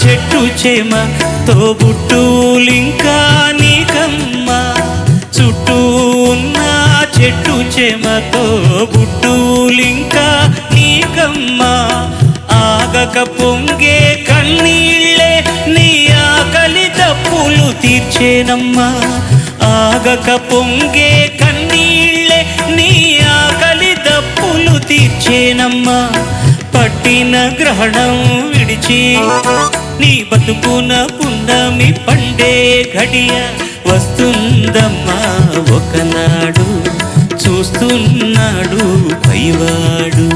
చెట్టు చేమ తోబుట్టులింకా నీకమ్మ, చుట్టూ ఉన్న చెట్టు చేమ తోబుట్టులింకా నీకమ్మ. ఆగక పొంగే కన్నీళ్ళే నీ ఆకలి దప్పులు తీర్చేనమ్మా, ఆగక పొంగే కన్నీళ్ళే నీ ఆకలి దప్పులు తీర్చేనమ్మా. పట్టిన గ్రహణం విడిచి నీ బతుకున పున్నమి పండే ఘడియ వస్తుందమ్మా ఒకనాడు, చూస్తున్నాడు పైవాడు.